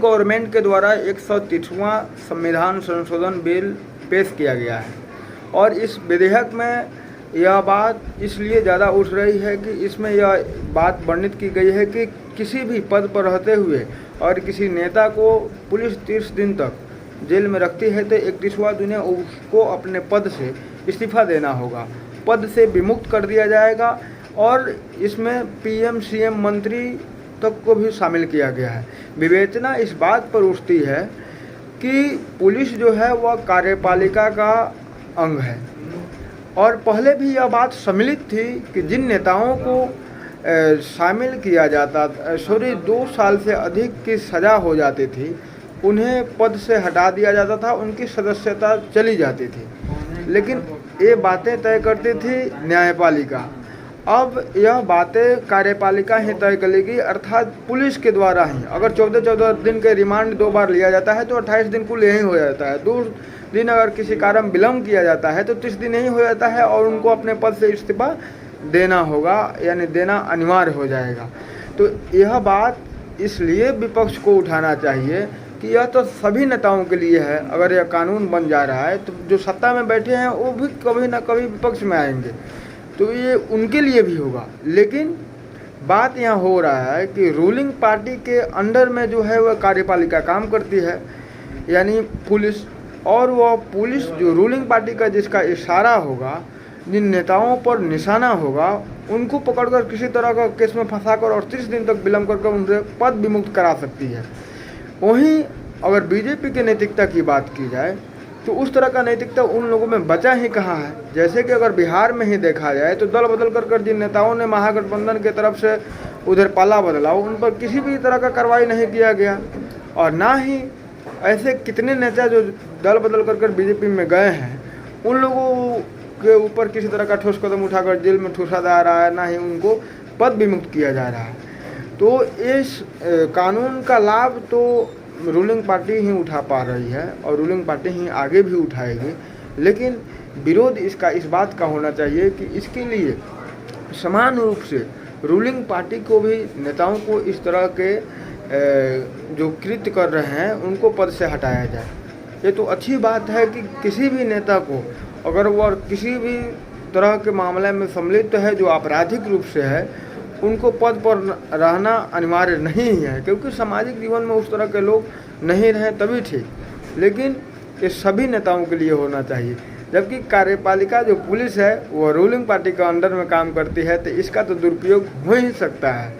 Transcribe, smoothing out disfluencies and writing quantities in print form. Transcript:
Government के द्वारा 130वां संविधान संशोधन बिल पेश किया गया है और इस विधेयक में यह बात इसलिए ज़्यादा उठ रही है कि इसमें यह बात वर्णित की गई है कि किसी भी पद पर रहते हुए और किसी नेता को पुलिस 30 दिन तक जेल में रखती है तो 31वां दिन उसको अपने पद से इस्तीफा देना होगा, पद से विमुक्त कर दिया जाएगा और इसमें पीएम सीएम मंत्री तक को भी शामिल किया गया है। विवेचना इस बात पर उठती है कि पुलिस जो है वह कार्यपालिका का अंग है और पहले भी यह बात सम्मिलित थी कि जिन नेताओं को शामिल किया जाता 2 साल से अधिक की सज़ा हो जाती थी उन्हें पद से हटा दिया जाता था, उनकी सदस्यता चली जाती थी, लेकिन ये बातें तय करती थी न्यायपालिका। अब यह बातें कार्यपालिका ही तय करेगी, अर्थात पुलिस के द्वारा ही। अगर 14 दिन के रिमांड 2 बार लिया जाता है तो 28 दिन कुल यही हो जाता है। 2 दिन अगर किसी कारण विलम्ब किया जाता है तो 30 दिन यही हो जाता है और उनको अपने पद से इस्तीफा देना होगा, यानी देना अनिवार्य हो जाएगा। तो यह बात इसलिए विपक्ष को उठाना चाहिए कि यह तो सभी नेताओं के लिए है। अगर यह कानून बन जा रहा है तो जो सत्ता में बैठे हैं वो भी कभी ना कभी विपक्ष में आएंगे, तो ये उनके लिए भी होगा। लेकिन बात यहाँ हो रहा है कि रूलिंग पार्टी के अंडर में जो है वह कार्यपालिका काम करती है, यानी पुलिस, और वह पुलिस जो रूलिंग पार्टी का जिसका इशारा होगा, जिन नेताओं पर निशाना होगा, उनको पकड़कर किसी तरह का केस में फंसाकर और 30 दिन तक विलम्ब करके उनसे पद विमुक्त करा सकती है। वहीं अगर बीजेपी की नैतिकता की बात की जाए तो उस तरह का नैतिकता उन लोगों में बचा ही कहाँ है। जैसे कि अगर बिहार में ही देखा जाए तो दल बदल कर जिन नेताओं ने महागठबंधन के तरफ से उधर पाला बदला, उन पर किसी भी तरह का कार्रवाई नहीं किया गया और ना ही ऐसे कितने नेता जो दल बदल कर बीजेपी में गए हैं उन लोगों के ऊपर किसी तरह का ठोस कदम उठाकर जेल में ठूसा जा रहा है, ना ही उनको पद विमुक्त किया जा रहा है। तो इस कानून का लाभ तो रूलिंग पार्टी ही उठा पा रही है और रूलिंग पार्टी ही आगे भी उठाएगी, लेकिन विरोध इसका इस बात का होना चाहिए कि इसके लिए समान रूप से रूलिंग पार्टी को भी नेताओं को इस तरह के जो कृत्य कर रहे हैं उनको पद से हटाया जाए। ये तो अच्छी बात है कि किसी भी नेता को अगर वह किसी भी तरह के मामले में सम्मिलित है जो आपराधिक रूप से है, उनको पद पर रहना अनिवार्य नहीं है, क्योंकि सामाजिक जीवन में उस तरह के लोग नहीं रहें तभी ठीक। लेकिन ये सभी नेताओं के लिए होना चाहिए, जबकि कार्यपालिका जो पुलिस है वह रूलिंग पार्टी के अंडर में काम करती है, तो इसका तो दुरुपयोग हो ही सकता है।